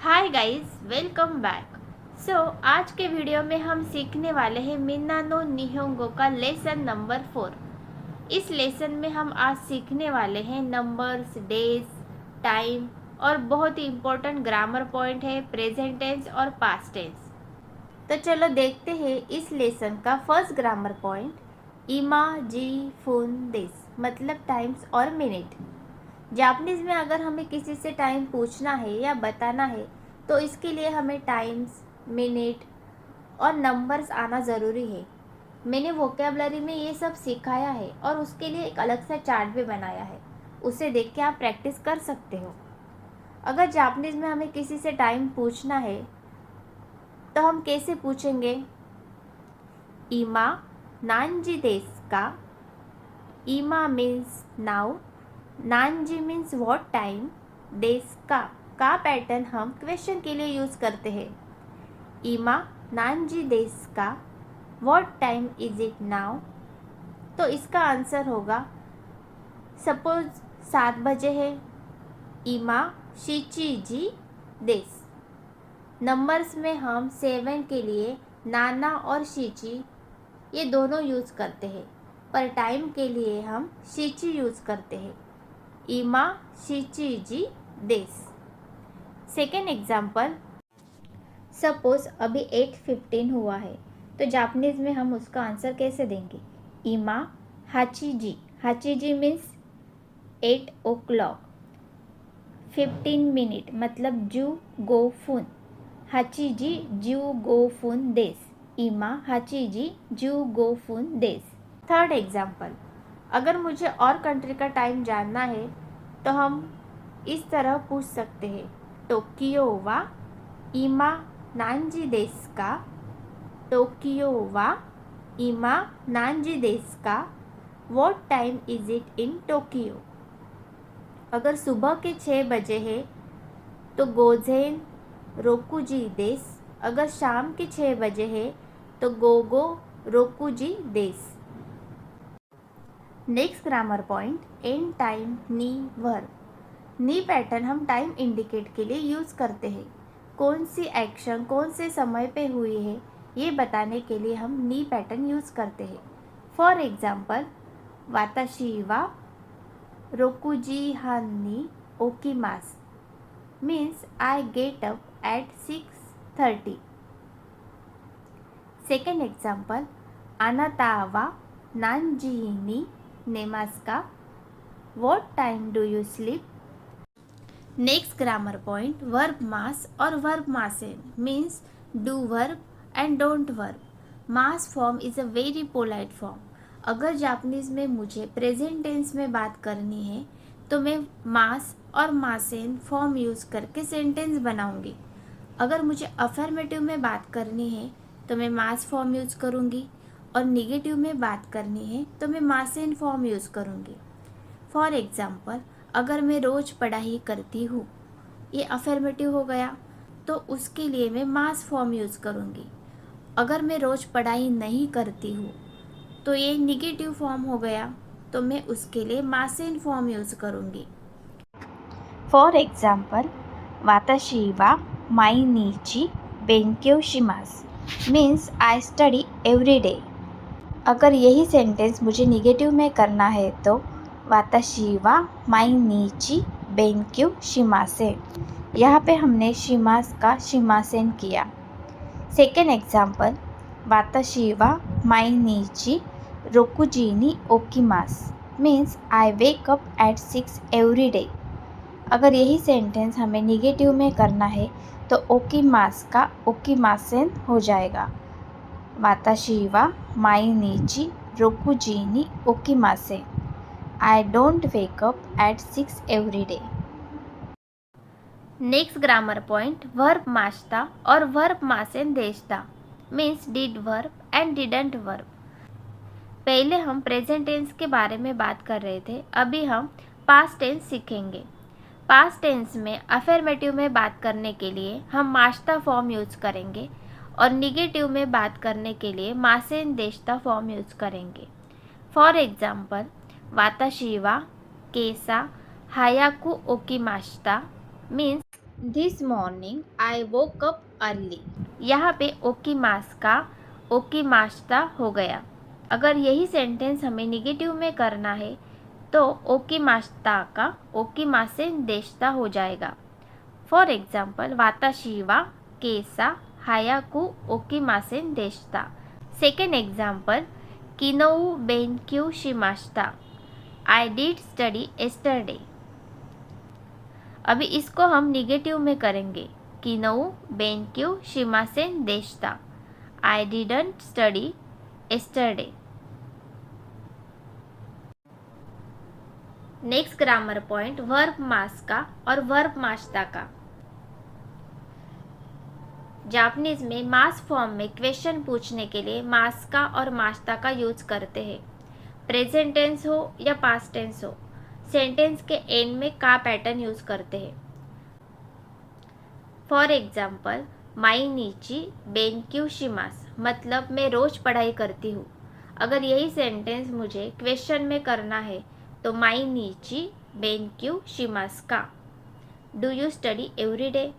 Hi guys, welcome back. आज के video में हम सीखने वाले हैं मिन्ना नो निहोंगो का लेसन नंबर 4। इस लेसन में हम आज सीखने वाले हैं नंबर्स, डेज, टाइम और बहुत ही इम्पोर्टेंट ग्रामर पॉइंट है प्रेजेंट टेंस और पास्ट टेंस। तो चलो देखते हैं इस लेसन का फर्स्ट ग्रामर पॉइंट। इमा जी फुन देस मतलब टाइम्स और मिनट। जापानीज़ में अगर हमें किसी से टाइम पूछना है या बताना है तो इसके लिए हमें टाइम्स, मिनट और नंबर्स आना ज़रूरी है। मैंने वोकेबलरी में ये सब सिखाया है और उसके लिए एक अलग सा चार्ट भी बनाया है, उसे देख के आप प्रैक्टिस कर सकते हो। अगर जापानीज़ में हमें किसी से टाइम पूछना है तो हम कैसे पूछेंगे? इमा नांजी देस का। इमा means now, Nanji means what time, days का पैटर्न हम क्वेश्चन के लिए यूज़ करते हैं। इमा नानजी डेज का, what time is it now. तो इसका आंसर होगा, सपोज 7 बजे है, इमा शीची जी देस। नंबर्स में हम 7 के लिए नाना और शीची ये दोनों यूज़ करते हैं, पर टाइम के लिए हम शीची यूज़ करते हैं। इमा शीची देस। सेकेंड एग्जाम्पल, सपोज अभी 8:15 हुआ है तो जापानीज़ में हम उसका आंसर कैसे देंगे? इमा हाची जी मीन्स 8 o'clock। 15 मिनट मतलब जू गो फुन। हाची जी जू गो फुन देस। इमा हाची जी जू गो फुन देस। थर्ड एग्जाम्पल, अगर मुझे और कंट्री का टाइम जानना है तो हम इस तरह पूछ सकते हैं, टोक्यो वा इमा नांजी देस का। टोक्यो वा इमा नांजी देस का, what time is it in Tokyo. अगर सुबह के 6 बजे है तो गोजेन रोकुजी देस। अगर शाम के 6 बजे है तो गोगो रोकुजी देस। Next grammar point, N time नी वर्ब। नी पैटर्न हम टाइम इंडिकेट के लिए यूज़ करते हैं। कौन सी एक्शन कौन से समय पे हुई है ये बताने के लिए हम नी पैटर्न यूज़ करते हैं। फॉर एग्जाम्पल, वाताशी वा रोकुजी हान नी ओकीमास means I get up at 6:30। Second example, आनाता वा नानजी नी नेमास का, what time do you sleep. Next grammar point, verb मास और वर्ब मासेन means do verb and don't verb. मास form is a very polite form. अगर जापानीज़ में मुझे प्रेजेंट टेंस में बात करनी है तो मैं मास और मासेन फॉर्म यूज़ करके सेंटेंस बनाऊंगी। अगर मुझे अफर्मेटिव में बात करनी है तो मैं मास फॉर्म यूज़ करूंगी और निगेटिव में बात करनी है तो मैं मासेन फॉर्म यूज़ करूंगी। फॉर एग्ज़ाम्पल, अगर मैं रोज़ पढ़ाई करती हूँ, ये अफर्मेटिव हो गया तो उसके लिए मैं मास फॉर्म यूज़ करूँगी। अगर मैं रोज़ पढ़ाई नहीं करती हूँ तो ये निगेटिव फॉर्म हो गया तो मैं उसके लिए मासेन फॉर्म यूज़ करूँगी। फॉर एग्ज़ाम्पल, वाताशी वा माइनिची बेंक्यो शिमास means I study every day. अगर यही सेंटेंस मुझे निगेटिव में करना है तो वाताशी वा माइनिची बेंक्यो शिमासेन। यहाँ पे हमने शिमास का शिमासेन किया। सेकेंड एग्जाम्पल, वाताशी वा माइनिची रोकुजी नी ओकीमास means I wake up at 6 every day. अगर यही सेंटेंस हमें निगेटिव में करना है तो ओकीमास का ओकीमासेन हो जाएगा। वाताशी वा माइनिची रोकुजी नी ओकीमासेन, I don't wake up at 6 every day. Next grammar point, verb मास्ता और वर्ब मासेन देशता means did verb and didn't verb. पहले हम प्रेजेंट टेंस के बारे में बात कर रहे थे, अभी हम पास्ट टेंस सीखेंगे। पास्ट टेंस में अफर्मेटिव में बात करने के लिए हम मास्ता फॉर्म यूज़ करेंगे और निगेटिव में बात करने के लिए मासेन देशता फॉर्म यूज़ करेंगे। फॉर एग्जाम्पल, वाताशी वा केसा हायाकु ओकीमाशिता means this morning I woke up early. यहाँ पे ओकी मास का ओकी माश्ता हो गया। अगर यही सेंटेंस हमें निगेटिव में करना है तो ओकी माश्ता का ओकी मासेन देश्ता हो जाएगा। फॉर एग्जाम्पल, वाताशी वा केसा हायाकू ओकी मासेन देश्ता। सेकेंड एग्जाम्पल, किनोउ बेनक्यू शिमाश्ता। I did study yesterday. अभी इसको हम निगेटिव में करेंगे। किनोउ बेनक्यू शिमासेन देश्ता। I didn't study yesterday. Next grammar point verb मास का और वर्ब माश्ता का। जापानीज में मास फॉर्म में क्वेश्चन पूछने के लिए मास का और माश्ता का यूज करते हैं। प्रेजेंट टेंस हो या पास्ट टेंस हो, सेंटेंस के एंड में का पैटर्न यूज करते हैं। फॉर एग्जाम्पल, माइनिची बेनक्यू शिमास, मतलब मैं रोज पढ़ाई करती हूँ। अगर यही सेंटेंस मुझे क्वेश्चन में करना है तो माइनिची बेनक्यू शिमास का। Do you study every day?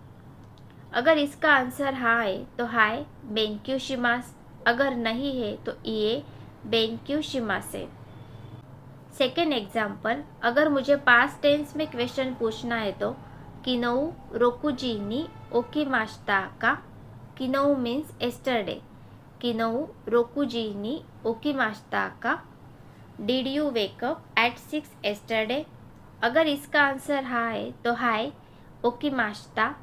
अगर इसका आंसर हाँ है तो हाय बेनक्यू शिमास, अगर नहीं है तो इए बेनक्यू शिमासे। सेकेंड एग्जाम्पल, अगर मुझे पास्ट टेंस में क्वेश्चन पूछना है तो किनोउ रोकुजी नी ओकीमाश्ता का। किनोउ मीन्स एस्टरडे। किनोउ रोकुजी नी ओकीमाश्ता का। Did you wake up at 6 yesterday? अगर इसका आंसर हाँ है तो हाय ओकीमाश्ता,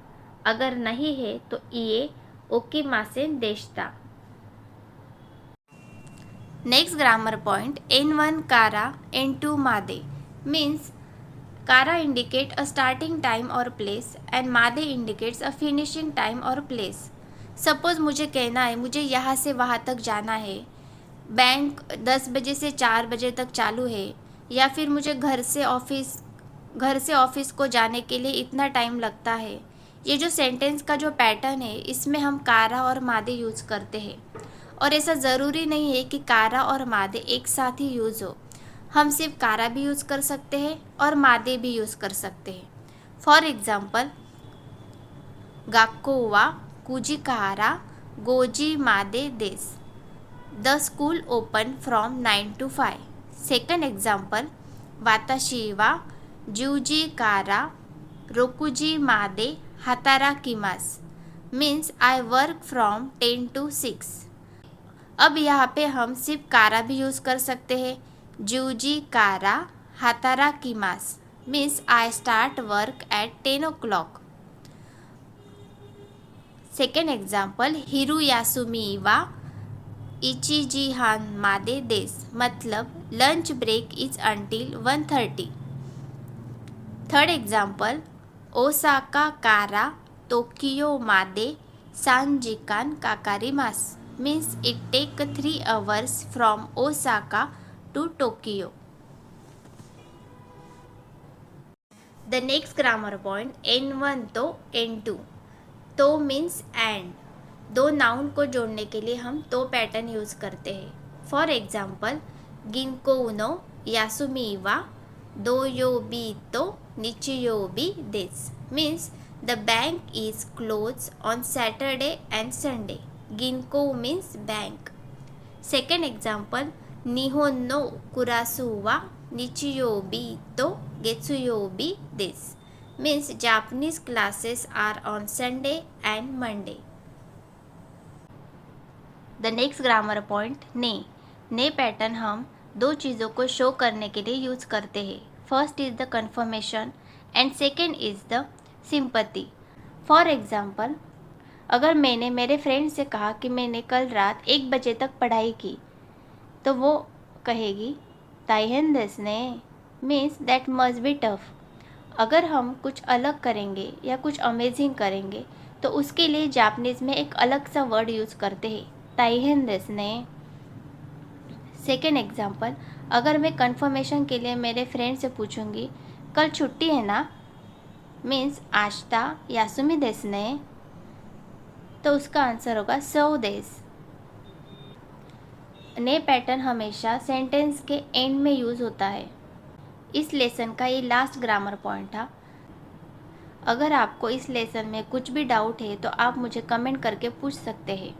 अगर नहीं है तो इए ओकीमासेन देश्ता। नेक्स्ट ग्रामर पॉइंट N1 कारा N2 मादे means कारा indicate a starting time or place and made indicates a finishing time or place। Suppose मुझे कहना है मुझे यहाँ से वहाँ तक जाना है, बैंक 10 बजे से 4 बजे तक चालू है, या फिर मुझे घर से ऑफिस को जाने के लिए इतना टाइम लगता है। ये जो सेंटेंस का जो पैटर्न है इसमें हम कारा और मादे यूज़ करते हैं, और ऐसा ज़रूरी नहीं है कि कारा और मादे एक साथ ही यूज़ हो। हम सिर्फ कारा भी यूज़ कर सकते हैं और मादे भी यूज़ कर सकते हैं। फॉर एग्जाम्पल, गाक्को वा कुजिकारा गोजी मादे देस। The school open from 9 to 5। Second example, वाताशी वा जूजी कारा रोकुजी मादे हाताराकिमास means I work from 10 to 6। अब यहाँ पे हम सिर्फ कारा भी यूज़ कर सकते हैं। जूजी कारा हाताराकिमास means I start work at 10 o'clock। Second example, हिरू यासुमी वा इचिजिहान मादे देस, मतलब lunch break is until 1:30। Third example, Osaka कारा टोकियो मादे सांजिकान काकारिमास means it take 3 hours from Osaka to Tokyo। The next grammar point N1 तो N2। तो means and। दो नाउन को जोड़ने के लिए हम तो पैटर्न यूज करते हैं। फॉर एग्जाम्पल, गिनको उनो यासुमी वा दोयोबी तो निचियोबी देस means the bank is closed on Saturday and Sunday। गिनको मीन्स बैंक। सेकेंड एग्जाम्पल, निहोन नो कुरासु वा निचियोबी तो गेत्सुयोबी देस means Japanese classes are on Sunday and Monday. The next grammar point ने पैटर्न हम दो चीज़ों को शो करने के लिए यूज करते हैं। First is the confirmation and second is the sympathy. For example, अगर मैंने मेरे फ्रेंड से कहा कि मैंने कल रात 1 बजे तक पढ़ाई की, तो वो कहेगी ताइहेन देसने means that must be tough. अगर हम कुछ अलग करेंगे या कुछ अमेजिंग करेंगे तो उसके लिए जापानीज़ में एक अलग सा वर्ड यूज़ करते हैं, ताइहेन देसने। सेकेंड एग्जाम्पल, अगर मैं कन्फर्मेशन के लिए मेरे फ्रेंड से पूछूंगी कल छुट्टी है ना, मीन्स आश्ता यासुमी देसने, तो उसका आंसर होगा सो देस। ने पैटर्न हमेशा सेंटेंस के एंड में यूज़ होता है। इस लेसन का ये लास्ट ग्रामर पॉइंट था। अगर आपको इस लेसन में कुछ भी डाउट है तो आप मुझे कमेंट करके पूछ सकते हैं।